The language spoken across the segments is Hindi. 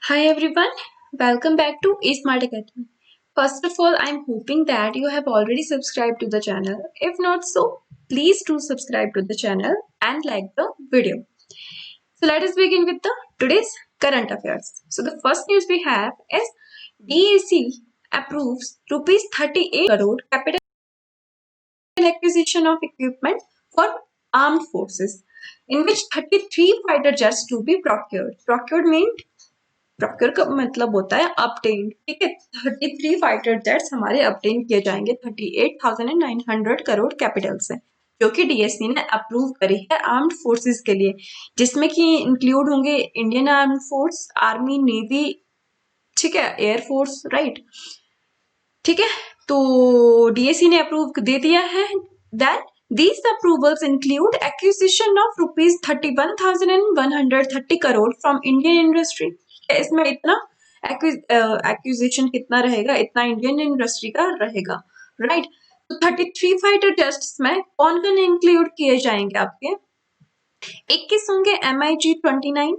Hi everyone, welcome back to eSmart Academy. First of all, I'm hoping that you have already subscribed to the channel. If not so, please do subscribe to the channel and like the video. So let us begin with the today's current affairs. So the first news we have is DAC approves rupees 38 crore capital acquisition of equipment for armed forces, in which 33 fighter jets to be procured. Procured means procure का मतलब होता है अपटेन, ठीक है। 33 फाइटर जेट्स हमारे अपटेन किए जाएंगे 38,900 करोड़ कैपिटल से, जो कि डीएससी ने अप्रूव करी है आर्म्ड फोर्सेस के लिए, जिसमें कि इंक्लूड होंगे Indian armed force, army, navy, ठीक है, एयरफोर्स, राइट, ठीक है। तो डीएससी ने अप्रूव दे दिया है that these approvals include acquisition of rupees 31,130 crore from Indian industry. इसमें इतना एक्विजिशन कितना रहेगा, इतना इंडियन इंडस्ट्री का रहेगा, राइट। तो 33 फाइटर जेट्स में कौन कौन इंक्लूड किए जाएंगे आपके? 21 होंगे MiG-29,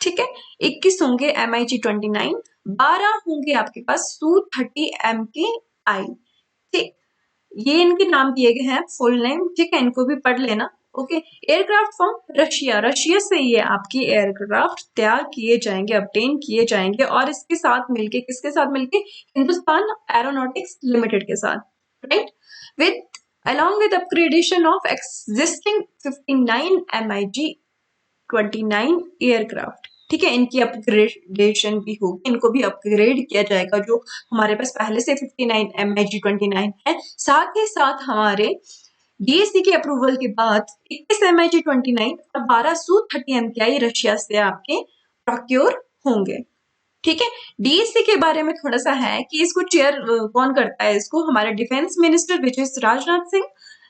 ठीक है, 21 होंगे MiG-29, 12 होंगे आपके पास Su-30 MKI, ठीक। ये इनके नाम दिए गए हैं, फुल नेम, ठीक है, इनको भी पढ़ लेना। Okay, aircraft from Russia, Russia से ये आपके एयरक्राफ्ट तैयार किए जाएंगे, ऑब्टेन किए जाएंगे, और इसके साथ मिलके, किसके साथ मिलके? हिंदुस्तान एरोनॉटिक्स लिमिटेड के साथ, right, with along with upgradation of existing 59 MiG-29 aircraft, ठीक है, इनकी अपग्रेडेशन भी होगी, इनको भी अपग्रेड किया जाएगा। जो हमारे पास पहले से 59 MiG-29 है, साथ ही साथ हमारे डीएससी के अप्रूवल के बाद 21 MiG-29 और 12 Su-30 MKI रशिया से आपके प्रोक्योर होंगे, ठीक है। डीएससी के बारे में थोड़ा सा है कि इसको चेयर कौन करता है, इसको हमारे defence minister which is Rajnath Singh,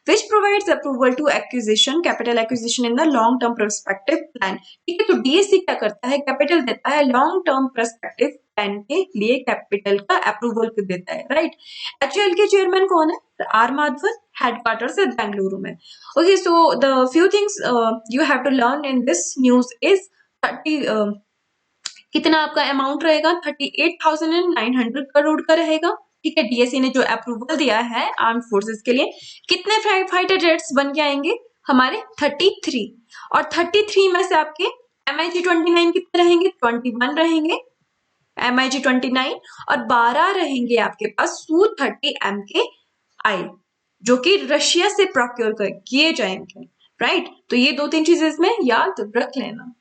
which provides approval to acquisition, capital acquisition in the long term perspective plan, ठीक है। तो डीएससी क्या करता है? कैपिटल देता है, लॉन्ग टर्म पर्सपेक्टिव प्लान के लिए कैपिटल का अप्रूवल देता है, राइट। एचएएल के चेयरमैन कौन है? आर माधवन, हेडक्वार्टर्स है बेंगलुरु में। Okay, so the few things you have to learn in this news is 30 कितना आपका अमाउंट रहेगा? 38,900 करोड़ का रहेगा, ठीक है। डीएससी ने जो अप्रूवल दिया है आर्म्ड फोर्सेस के लिए, कितने फाइटर जेट्स बन के आएंगे? हमारे 33, और 33 में से आपके MiG-29 कितने रहेंगे? 21 रहेंगे MiG-29, और 12 रहेंगे आपके पास Su-30 MKI, जो कि रशिया से प्रोक्योर किए जाएंगे, राइट। तो ये 2-3 चीजें इसमें याद रख लेना।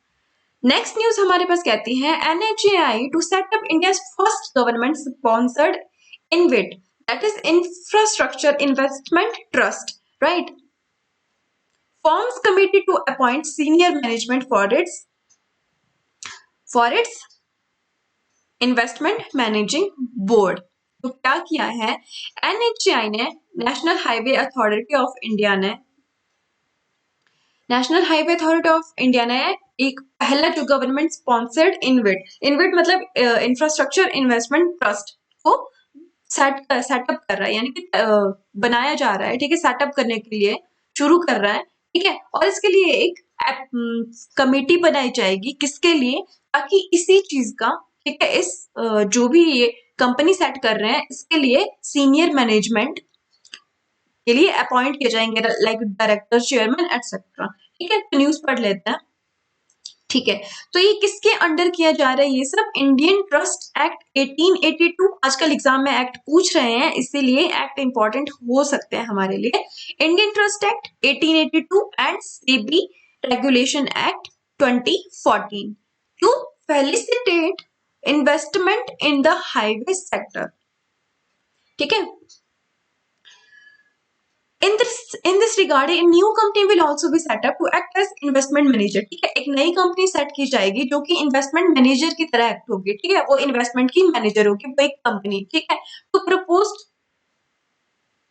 नेक्स्ट न्यूज हमारे पास कहती है NHAI to set up India first government sponsored InvIT, that is infrastructure investment trust, right, forms committee to appoint senior management for its investment managing board. तो क्या किया है NHAI ने, national highway authority of India ने, national highway authority of India ने एक पहला जो गवर्नमेंट स्पॉन्सर्ड इनविट मतलब इंफ्रास्ट्रक्चर इन्वेस्टमेंट ट्रस्ट को सेटअप कर रहा है, यानी कि बनाया जा रहा है, ठीक है, सेटअप करने के लिए शुरू कर रहा है, ठीक है। और इसके लिए एक कमेटी बनाई जाएगी, किसके लिए? ताकि इसी चीज का, ठीक है, इस जो भी ये कंपनी सेट कर रहे हैं, इसके लिए सीनियर मैनेजमेंट के लिए अपॉइंट किए जाएंगे, लाइक डायरेक्टर, चेयरमैन, एटसेट्रा, ठीक है। तो न्यूज पढ़ लेते हैं, ठीक है। तो ये किसके अंडर किया जा रहा है? ये सब इंडियन ट्रस्ट एक्ट 1882, आजकल एग्जाम में एक्ट पूछ रहे हैं, इसीलिए एक्ट इंपॉर्टेंट हो सकते हैं हमारे लिए। Indian trust act 1882 and SEBI regulation act 2014 to facilitate investment in the highway sector, ठीक है। In this regard, a new company will also be set up to act as investment manager, ठीक है। एक नई कंपनी सेट की जाएगी जो कि इन्वेस्टमेंट मैनेजर की तरह एक्ट होगी, ठीक है, वो इन्वेस्टमेंट की मैनेजर होगी, वो एक कंपनी, ठीक है। तो proposed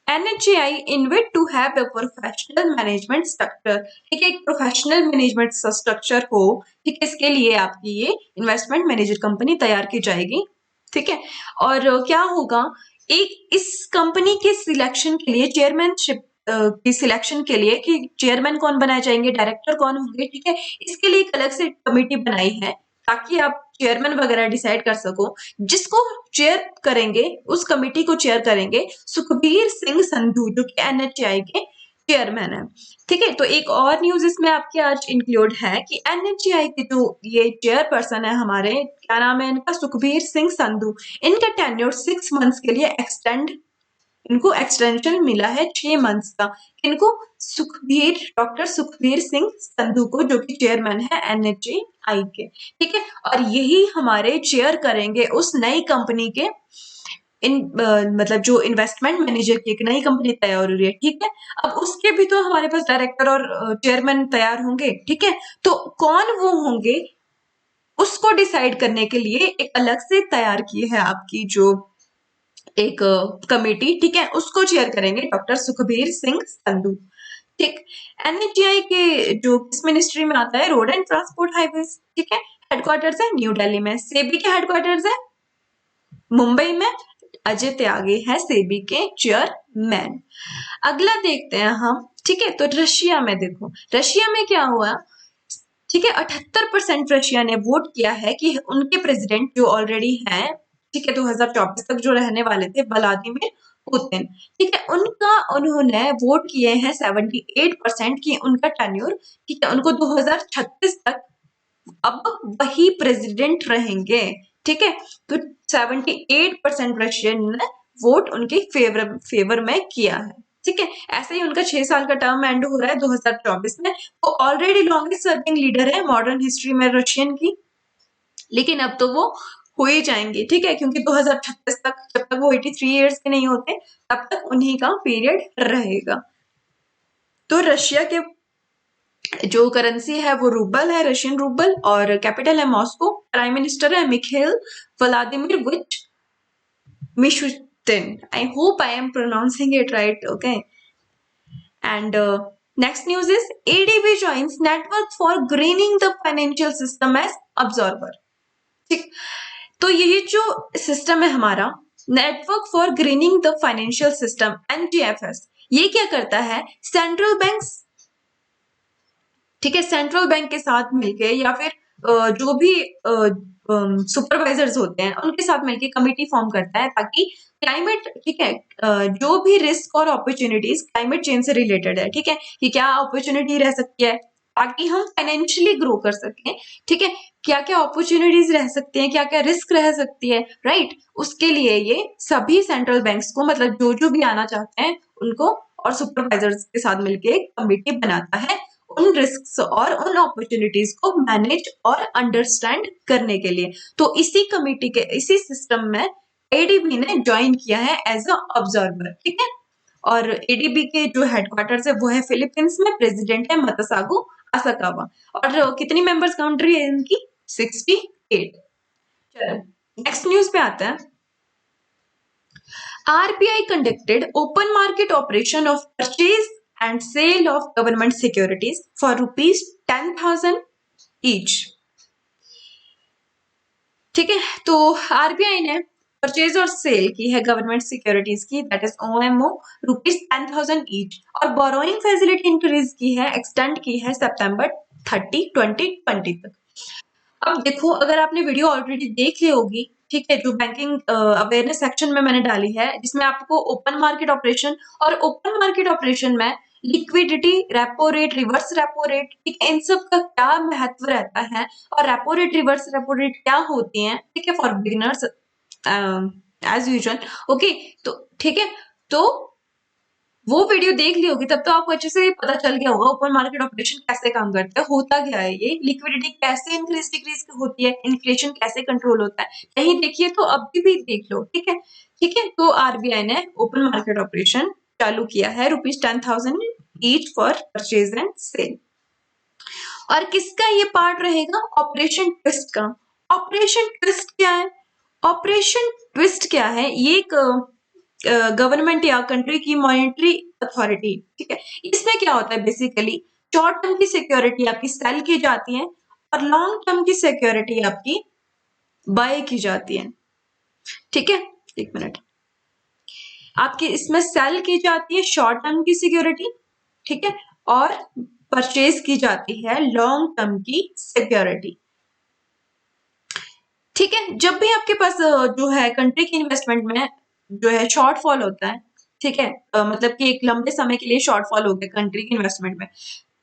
NHAI InvIT to have a professional management structure, ठीक है, एक प्रोफेशनल मैनेजमेंट स्ट्रक्चर हो, ठीक है, इसके लिए आपकी ये इन्वेस्टमेंट मैनेजर कंपनी तैयार की जाएगी, ठीक है। और क्या होगा, एक इस कंपनी के सिलेक्शन के लिए, चेयरमैनशिप की सिलेक्शन के लिए, कि चेयरमैन कौन बनाए जाएंगे, डायरेक्टर कौन होंगे, ठीक है, इसके लिए एक अलग से कमेटी बनाई है, ताकि आप चेयरमैन वगैरह डिसाइड कर सको। जिसको चेयर करेंगे, उस कमेटी को चेयर करेंगे सुखबीर सिंह संधू, जो कि एनएचएआई के चेयरमैन है। ठीक है, तो एक और न्यूज इसमें आपके आज इंक्लूड है कि एनएचएआई के जो ये चेयरपर्सन है हमारे, क्या नाम है इनका, सुखबीर सिंह संधू, इनका टेन्योर 6 मंथ्स के लिए इनको एक्सटेंशन मिला है 6 मंथ्स का। इनको डॉक्टर सुखबीर सिंह संधू को, जो कि चेयरमैन है एनएचएआई के। ठीक है, और यही हमारे चेयर करेंगे उस नई कंपनी के मतलब जो इन्वेस्टमेंट मैनेजर की एक नई कंपनी तैयार हो रही है। ठीक है, अब उसके भी तो हमारे पास डायरेक्टर और चेयरमैन तैयार होंगे। ठीक है, तो कौन वो होंगे उसको डिसाइड करने के लिए एक अलग से तैयार की है आपकी जो एक कमेटी। ठीक है, उसको चेयर करेंगे डॉक्टर सुखबीर सिंह संधू। ठीक, एनएचएआई के जो किस मिनिस्ट्री में आता है, रोड एंड ट्रांसपोर्ट हाईवेज। ठीक है, हेडक्वार्टर्स है न्यू दिल्ली में। सेबी के हेडक्वार्टर्स है मुंबई में। अजय त्यागी है सेबी के चेयरमैन। अगला देखते हैं हम। ठीक है, तो रशिया में देखो, रशिया में क्या हुआ। ठीक है, 78% रशिया ने वोट किया है कि उनके प्रेसिडेंट जो ऑलरेडी हैं, ठीक है, 2024 तक जो रहने वाले थे, व्लादिमीर पुतिन। ठीक है, उन्होंने वोट किए हैं 78% की उनका टेन्योर, ठीक है, उनको 2036 तक अब वही प्रेसिडेंट रहेंगे। ठीक है, तो 78% रशियन ने वोट उनके फेवर में किया है। ठीक है, ऐसे ही उनका 6 साल का टर्म एंड हो रहा है 2024 में। वो ऑलरेडी लॉन्गेस्ट सर्विंग लीडर है मॉडर्न हिस्ट्री में रशियन की, लेकिन अब तो वो हो ही जाएंगे। ठीक है, क्योंकि 2036 तक, जब तक वो 83 ईयर्स के नहीं होते तब तक उन्हीं का पीरियड रहेगा। तो रशिया के जो करेंसी है वो रूबल है, रशियन रूबल, और कैपिटल है मॉस्को। प्राइम मिनिस्टर है Mikhail Vladimirovich Mishustin. I hope I am pronouncing it right. Okay, and next news is ADB joins network for greening the financial system as observer. ठीक, तो ये जो सिस्टम है हमारा, network for greening the financial system, NGFS, ये क्या करता है, सेंट्रल बैंक्स, ठीक है, सेंट्रल बैंक के साथ मिलके या फिर जो भी सुपरवाइजर्स होते हैं उनके साथ मिलके कमिटी फॉर्म करता है, ताकि क्लाइमेट, ठीक है, जो भी रिस्क और अपॉर्चुनिटीज क्लाइमेट चेंज से रिलेटेड है, ठीक है, कि क्या अपॉर्चुनिटी रह सकती है ताकि हम फाइनेंशियली ग्रो कर सकें। ठीक है, क्या क्या अपॉर्चुनिटीज रह सकती हैं, क्या क्या रिस्क रह सकती है, राइट। उसके लिए ये सभी सेंट्रल बैंक्स को, मतलब जो जो भी आना चाहते हैं उनको और सुपरवाइजर्स के साथ मिलके एक कमिटी बनाता है उन रिस्क और उन अपॉर्चुनिटीज को मैनेज और अंडरस्टैंड करने के लिए। तो इसी कमिटी के, इसी सिस्टम में एडीबी ने ज्वाइन किया है एज अ ऑब्जर्वर। ठीक है, और एडीबी के जो हेडक्वार्टर्स है वो है फिलीपींस में। प्रेसिडेंट है मतासागो असाकावा। और कितनी मेंबर्स काउंट्री है इनकी, 68। चलो नेक्स्ट न्यूज पे आता है। RBI conducted open market operation of purchase and sale of government securities for rupees 10,000 each। ठीक है, तो आरबीआई ने परचेज और सेल की है गवर्नमेंट सिक्योरिटीज की, that is OMO, rupees 10,000 each, और बोरोइंग फैसिलिटी इंक्रीज की है, एक्सटेंड की है सितंबर 30, 2020 तक। अब देखो, अगर आपने वीडियो ऑलरेडी देख ली होगी, ठीक है, जो बैंकिंग अवेयरनेस सेक्शन में मैंने डाली है, जिसमें आपको ओपन मार्केट ऑपरेशन और ओपन मार्केट ऑपरेशन में liquidity, repo rate, reverse repo rate, ठीक है, इन सब का क्या महत्व रहता है, और repo rate, reverse repo rate क्या होती हैं, ठीक है, for beginners as usual. Okay, तो ठीक है, तो वो वीडियो देख ली होगी, तब तो आपको अच्छे से पता चल गया होगा ओपन मार्केट ऑपरेशन कैसे काम करता है, होता क्या है, ये लिक्विडिटी कैसे इंक्रीज डिक्रीज होती है, इन्फ्लेशन कैसे कंट्रोल होता है। नहीं देखिए तो अभी भी देख लो। ठीक है, ठीक है, तो आरबीआई ने ओपन मार्केट ऑपरेशन चालू किया है, rupees 10,000 each for purchase and sale. और किसका ये पार्ट रहेगा, ऑपरेशन ट्विस्ट का। ऑपरेशन ट्विस्ट क्या है, ऑपरेशन ट्विस्ट क्या है, ये एक गवर्नमेंट या कंट्री की मॉनिटरी अथॉरिटी, ठीक है, इसमें क्या होता है, बेसिकली शॉर्ट टर्म की सिक्योरिटी आपकी सेल की जाती है और लॉन्ग टर्म की सिक्योरिटी आपकी बाय की जाती है। ठीक है, एक मिनट, आपकी इसमें सेल की जाती है शॉर्ट टर्म की सिक्योरिटी, ठीक है, और परचेज की जाती है लॉन्ग टर्म की सिक्योरिटी। ठीक है, जब भी आपके पास जो है कंट्री की इन्वेस्टमेंट में जो है शॉर्टफॉल होता है, ठीक है, मतलब कि एक लंबे समय के लिए शॉर्टफॉल हो गया कंट्री की इन्वेस्टमेंट में,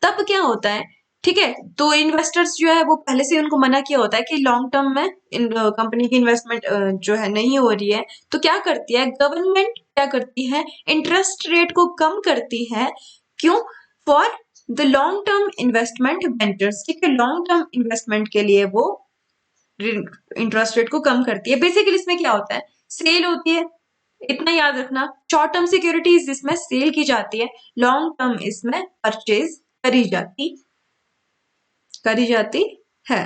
तब क्या होता है, ठीक है, तो इन्वेस्टर्स जो है वो पहले से उनको मना किया होता है कि लॉन्ग टर्म में इन कंपनी की इन्वेस्टमेंट जो है नहीं हो रही है, तो क्या करती है गवर्नमेंट, क्या करती है, इंटरेस्ट रेट को कम करती है। क्यों? For the long term investment ventures, ठीक है, लॉन्ग टर्म इन्वेस्टमेंट के लिए वो इंटरेस्ट रेट को कम करती है। बेसिकली इसमें क्या होता है, सेल होती है, इतना याद रखना, शॉर्ट टर्म सिक्योरिटीज इसमें सेल की जाती है, लॉन्ग टर्म इसमें परचेज करी जाती है।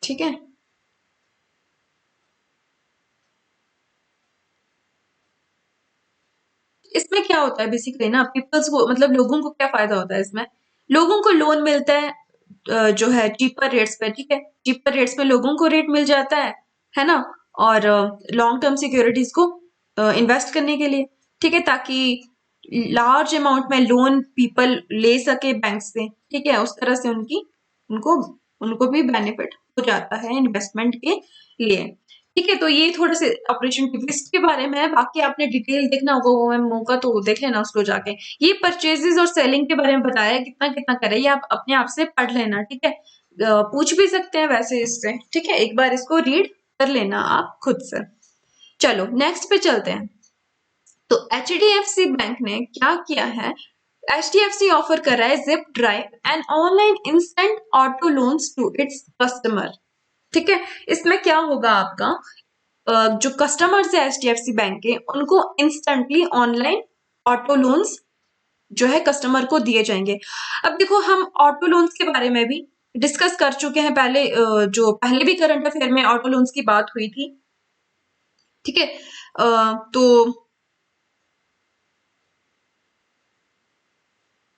ठीक है, इसमें क्या होता है बेसिकली ना, पीपल्स को मतलब लोगों को क्या फायदा होता है इसमें, लोगों को लोन मिलता है जो है चीपर रेट्स पे, ठीक है, चीपर रेट्स पे लोगों को रेट मिल जाता है ना, और लॉन्ग टर्म सिक्योरिटीज को इन्वेस्ट करने के लिए, ठीक है, ताकि लार्ज अमाउंट में लोन पीपल ले सके बैंक से, ठीक है, उस तरह से उनको उनको भी बेनिफिट हो जाता है इन्वेस्टमेंट के लिए। ठीक है, तो ये थोड़ा से ऑपरेशन ट्विस्ट के बारे में है, बाकी आपने डिटेल देखना होगा वो मैं मौका तो देख लेना उसको जाके। ये परचेजेस और सेलिंग के बारे में बताया है, कितना कितना करे, ये आप अपने आप से पढ़ लेना, ठीक है, पूछ भी सकते हैं वैसे इससे, ठीक है, एक बार इसको रीड कर लेना आप खुद से। चलो नेक्स्ट पे चलते हैं। तो HDFC बैंक ने क्या किया है, HDFC ऑफर कर रहा है zip drive and online instant auto loans to its customer. ठीक है, इसमें क्या होगा आपका, जो कस्टमर्स है HDFC बैंक के, उनको इंस्टेंटली ऑनलाइन ऑटो लोन्स जो है कस्टमर को दिए जाएंगे। अब देखो हम ऑटो लोन्स के बारे में भी डिस्कस कर चुके हैं पहले, जो पहले भी करंट अफेयर में ऑटो लोन्स की बात हुई थी, ठीक है, तो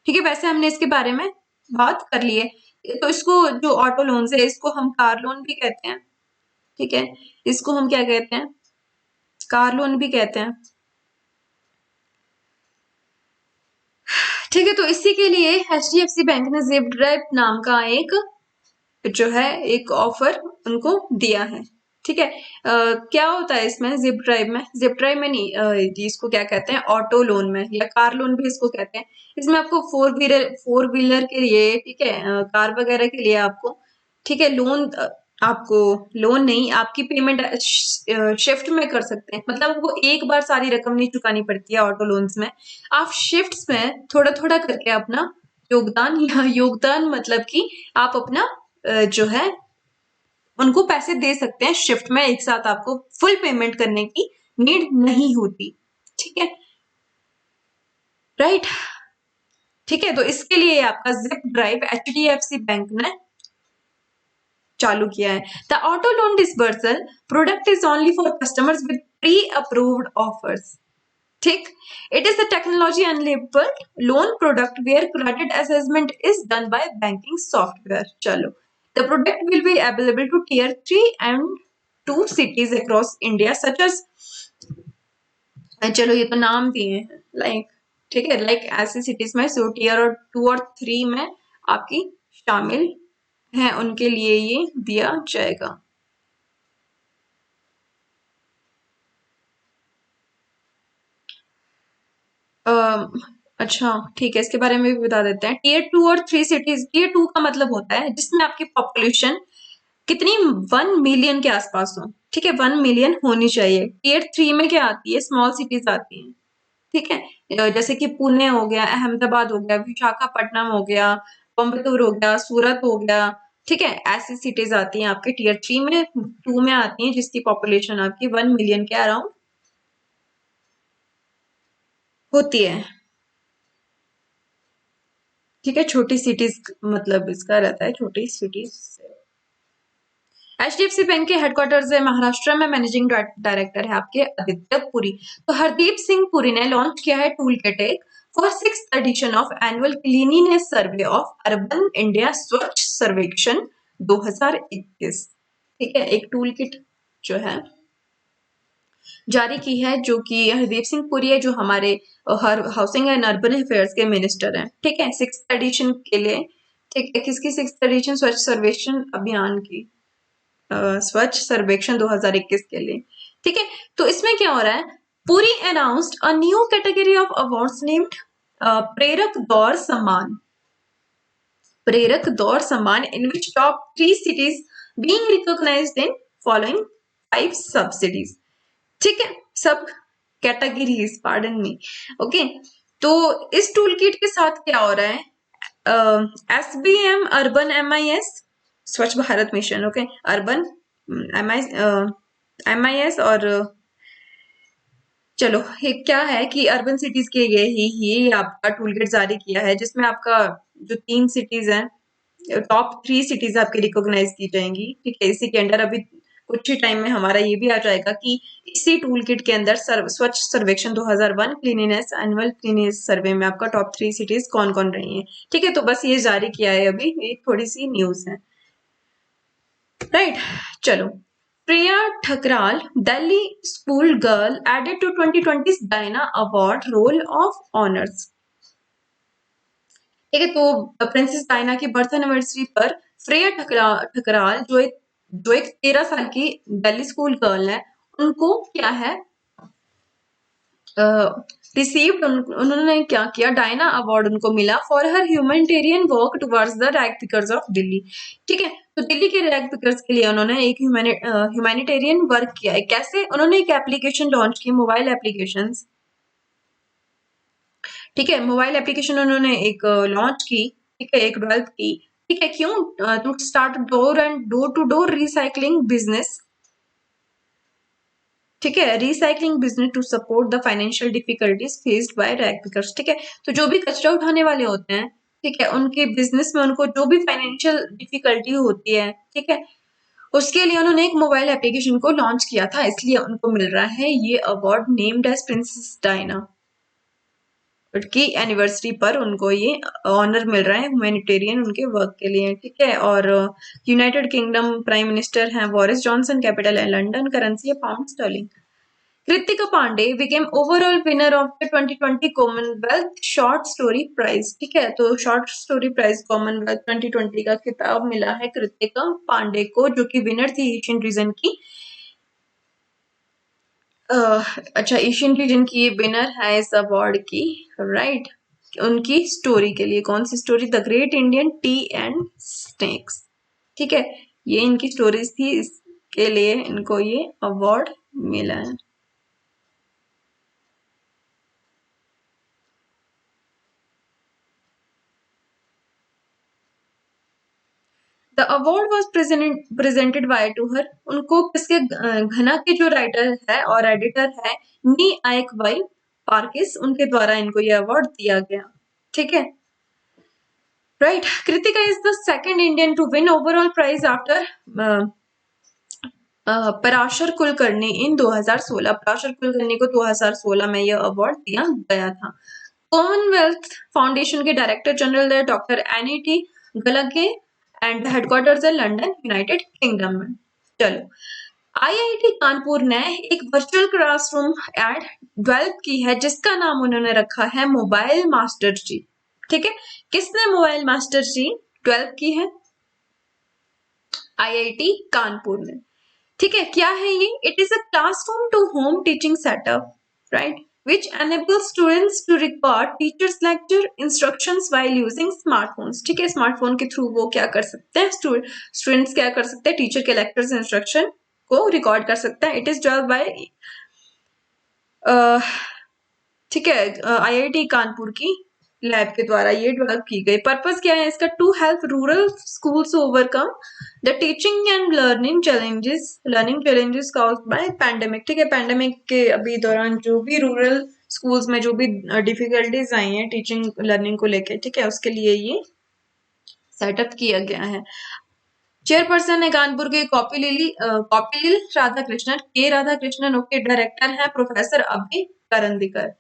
ठीक है, वैसे हमने इसके बारे में बात कर ली है। तो इसको जो ऑटो लोन्स है इसको हम कार लोन भी कहते हैं, ठीक है, इसको हम क्या कहते हैं, कार लोन भी कहते हैं। ठीक है, तो इसी के लिए HDFC बैंक ने जिप ड्राइव नाम का एक जो है एक ऑफर उनको दिया है। ठीक है, क्या होता है इसमें जिप ड्राइव में नहीं, इसको क्या कहते हैं, ऑटो लोन में या कार लोन भी इसको कहते हैं। इसमें आपको फोर व्हीलर के लिए, ठीक है, कार वगैरह के लिए आपको, ठीक है, लोन, आपको लोन नहीं, आपकी पेमेंट शिफ्ट में कर सकते हैं, मतलब वो एक बार सारी रकम नहीं चुकानी पड़ती है ऑटो लोन्स में, आप शिफ्ट्स में थोड़ा थोड़ा करके अपना योगदान, या योगदान मतलब कि आप अपना जो है उनको पैसे दे सकते हैं शिफ्ट में, एक साथ आपको फुल पेमेंट करने की नीड नहीं होती। ठीक है, राइट, ठीक है, तो इसके लिए आपका जिप ड्राइव HDFC बैंक ने चालू किया है। The auto loan disbursal product is only for customers with pre approved offers. ठीक, it is a technology enabled loan product where credit assessment is done by banking software. चलो, the product will be available to tier 3 and 2 cities across India such as, चलो ये तो नाम दिए हैं, लाइक, ठीक है, लाइक ऐसी सिटीज में, सो टीयर और 2 और 3 में आपकी शामिल हैं, उनके लिए ये दिया जाएगा। अच्छा, ठीक है, इसके बारे में भी बता देते हैं। टीयर 2 और 3 सिटीज, टीयर 2 का मतलब होता है जिसमें आपकी पॉपुलेशन कितनी 1 मिलियन के आसपास हो, ठीक है, 1 मिलियन होनी चाहिए। टीयर 3 में क्या आती है, स्मॉल सिटीज आती हैं, ठीक है, जैसे कि पुणे हो गया, अहमदाबाद हो गया, विशाखापट्टनम हो गया, कोयम्बतूर हो गया, सूरत हो गया, ठीक है, ऐसी सिटीज आती हैं आपके टीयर 3 में, 2 में आती हैं जिसकी पॉपुलेशन आपकी 1 मिलियन के अराउंड होती है। ठीक है, छोटी सिटीज मतलब इसका रहता है छोटी सिटीज से। HDFC बैंक के हेडक्वार्टर्स है महाराष्ट्र में, मैनेजिंग डायरेक्टर है आपके आदित्य पुरी। तो हरदीप सिंह पुरी ने लॉन्च किया है टूल किट एक for 6th edition of annual cleanliness survey of urban India Swachh Survekshan 2021। ठीक है, एक टूल किट जो है जारी की है, जो कि हरदीप सिंह पुरी है, जो हमारे हाउसिंग एंड अर्बन अफेयर्स के मिनिस्टर हैं। ठीक है, 6th एडिशन के लिए, ठीक है, किसकी 6th एडिशन, स्वच्छ सर्वेक्षण अभियान की। स्वच्छ सर्वेक्षण 2021 के लिए। ठीक है, तो इसमें क्या हो रहा है, Puri announced a new category of awards named प्रेरक दौर सम्मान, प्रेरक दौर सम्मान, इन विच top 3 cities being recognized in following 5 subsidies। ठीक है, सब कैटेगरीज, पार्डन मी। ओके, तो इस टूल किट के साथ क्या हो रहा है, SBM अर्बन MIS स्वच्छ Bharat mission, okay, urban MIS और चलो ये क्या है कि अर्बन सिटीज के लिए ही आपका टूल किट जारी किया है, जिसमें आपका जो 3 सिटीज हैं, टॉप 3 सिटीज आपकी रिकॉग्नाइज की जाएंगी। ठीक है, इसी के अंदर अभी कुछ ही टाइम में हमारा ये भी आ जाएगा कि इसी टूल किट के अंदर स्वच्छ सर्वेक्षण 2001 क्लीनिनेस एनुअल क्लीनिनेस सर्वे में आपका टॉप 3 सिटीज कौन कौन रही हैं। ठीक है, तो बस ये जारी किया है अभी, ये थोड़ी सी न्यूज है, राइट। चलो, Priya Thakral Delhi school girl added to 2020 Diana award roll of honours. ठीक है, तो प्रिंसेस डायना की बर्थ एनिवर्सरी पर प्रिया ठकराल जो एक 13 साल की दिल्ली स्कूल गर्ल है, उनको क्या है रिसीव्ड, उन्होंने क्या किया, डायना अवार्ड उनको मिला for her humanitarian work towards the rag pickers of Delhi. ठीक है, तो दिल्ली के रैग पिकर्स के लिए उन्होंने एक ह्यूमैनिटेरियन वर्क किया है। कैसे, उन्होंने एक एप्लीकेशन लॉन्च की, मोबाइल एप्लीकेशन। ठीक है, मोबाइल एप्लीकेशन उन्होंने एक लॉन्च की, ठीक है, एक डेवलप की। ठीक है, क्यों, to start door to door recycling business. ठीक है, recycling business to support the financial difficulties faced by rag pickers. ठीक है, तो जो भी कचरा उठाने वाले होते हैं, ठीक है, उनके बिजनेस में उनको जो भी फाइनेंशियल डिफिकल्टी होती है, ठीक है, उसके लिए उन्होंने एक मोबाइल एप्लीकेशन को लॉन्च किया था, इसलिए उनको मिल रहा है ये award named as princess Diana की एनिवर्सरी पर उनको ये ऑनर मिल रहा है ह्यूमैनिटेरियन उनके वर्क के लिए। ठीक है, और यूनाइटेड किंगडम प्राइम मिनिस्टर हैं बोरिस जॉनसन, कैपिटल है लंदन, करेंसी है pound sterling. Kritika Pandey became overall winner of the 2020 Commonwealth short story prize. ठीक है, तो शॉर्ट स्टोरी प्राइज कॉमनवेल्थ 2020 का खिताब मिला है कृतिका पांडे को, जो कि विनर थी एशियन रीजन की। अच्छा, एशियन रीजन की ये विनर है इस अवार्ड की, राइट, उनकी स्टोरी के लिए। कौन सी story, the great Indian tea and snacks. ठीक है, ये इनकी स्टोरीज थी, इसके लिए इनको ये अवार्ड मिला है। The award was presented by to her, उनको किसके, घना के जो राइटर है और एडिटर है नी आयक वाई पार्किस, उनके द्वारा इनको ये अवार्ड दिया गया। ठीक है, right. Kritika is the second Indian to win overall prize after Parashar Kulkarni in 2016। Parashar Kulkarni को 2016 में यह अवार्ड दिया गया था। कॉमनवेल्थ फाउंडेशन के डायरेक्टर जनरल है doctor Anne Gallagher and headquarters है लंदन, यूनाइटेड किंगडम में। चलो, IIT कानपुर ने एक वर्चुअल क्लासरूम एड डेवलप की है, जिसका नाम उन्होंने रखा है मोबाइल मास्टर जी। ठीक है, किसने मोबाइल मास्टर जी डेवलप की है, IIT कानपुर ने। ठीक है, क्या है ये, it is a classroom to home teaching setup, right, which enables students to record teachers lecture instructions while using smartphones। ठीक है, स्मार्टफोन के थ्रू वो क्या कर सकते हैं, स्टूडेंट्स क्या कर सकते हैं, टीचर के लेक्चर्स इंस्ट्रक्शन को रिकॉर्ड कर सकते हैं। इट इज डेवलप्ड बाय, ठीक है, IIT कानपुर की लैब के द्वारा ये डेवलप की गई। पर्पस क्या है इसका, to help rural schools overcome the teaching and learning challenges caused by pandemic. ठीक है, पैंडेमिक के अभी दौरान जो भी रूरल स्कूल्स में जो भी डिफिकल्टीज आई हैं टीचिंग लर्निंग को लेके, ठीक है, उसके लिए ये सेटअप किया गया है। चेयरपर्सन है कानपुर के कॉपिलिल राधाकृष्णन, के राधाकृष्णन। ओके, डायरेक्टर है प्रोफेसर अभय करंदीकर।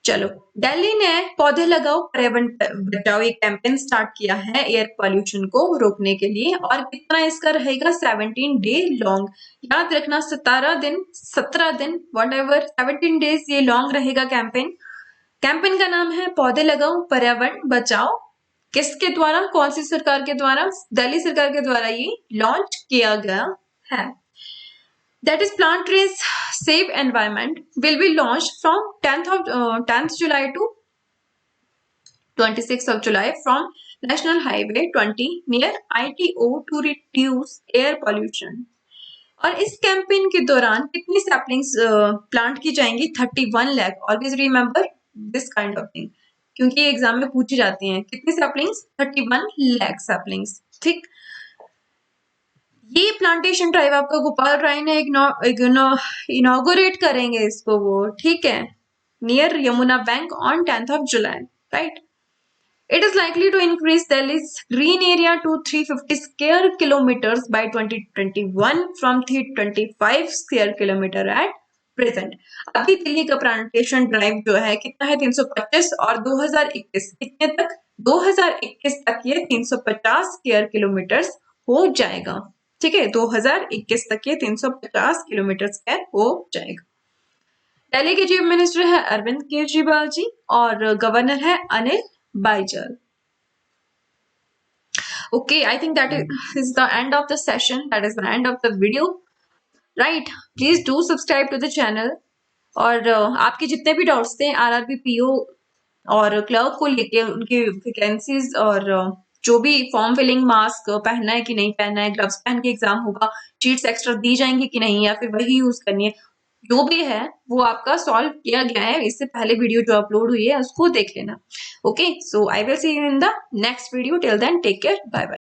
चलो, दिल्ली ने पौधे लगाओ पर्यावरण बचाओ एक कैंपेन स्टार्ट किया है एयर पॉल्यूशन को रोकने के लिए, और कितना इसका रहेगा, 17 डे लॉन्ग। याद रखना, 17 दिन वट एवर 17 डेज ये लॉन्ग रहेगा कैंपेन। कैंपेन का नाम है पौधे लगाओ पर्यावरण बचाओ। किसके द्वारा, कौन सी सरकार के द्वारा, दिल्ली सरकार के द्वारा ये लॉन्च किया गया है। That is Plant Trees Save Environment will be launched from 10th July to 26th of July from National Highway 20 near ITO to reduce air pollution. और इस कैंपेन के दौरान कितनी सैपलिंग्स प्लांट की जाएंगी? 31 lakh. Always remember this kind of thing, क्योंकि एग्जाम में पूछी जाती हैं। कितनी सैपलिंग्स? 31 लाख सैपलिंग्स। ठीक, ये प्लांटेशन ड्राइव आपका गोपाल राय ने इनॉगोरेट करेंगे इसको वो, ठीक है, near Yamuna bank on 10th of July, right. It is likely to increase Delhi's green area to 350 square kilometers by 2021 from 325 square kilometer at present. अभी दिल्ली का प्लांटेशन ड्राइव जो है कितना है? 325 और 2021 कितने तक? 2021 तक ये 350 स्क्वायर किलोमीटर हो जाएगा। ठीक है, 2021 तक ये 350 किलोमीटर स्क्वायर हो जाएगा। दिल्ली के चीफ मिनिस्टर है अरविंद केजरीवाल जी और गवर्नर है Anil Baijal. Okay, I think that is the end of the session. That is the end of the video. Right? Please do subscribe to the channel. और आपके जितने भी डाउट्स थे RRB PO और क्लर्क को लेके, उनकी वैकेंसीज और जो भी फॉर्म फिलिंग, मास्क पहनना है कि नहीं पहनना है, ग्लव्स पहन के एग्जाम होगा, शीट्स एक्स्ट्रा दी जाएंगी कि नहीं, या फिर वही यूज करनी है, जो भी है वो आपका सॉल्व किया गया है। इससे पहले वीडियो जो अपलोड हुई है उसको देख लेना। Okay, so I will see you in the next video. Till then take care, bye bye.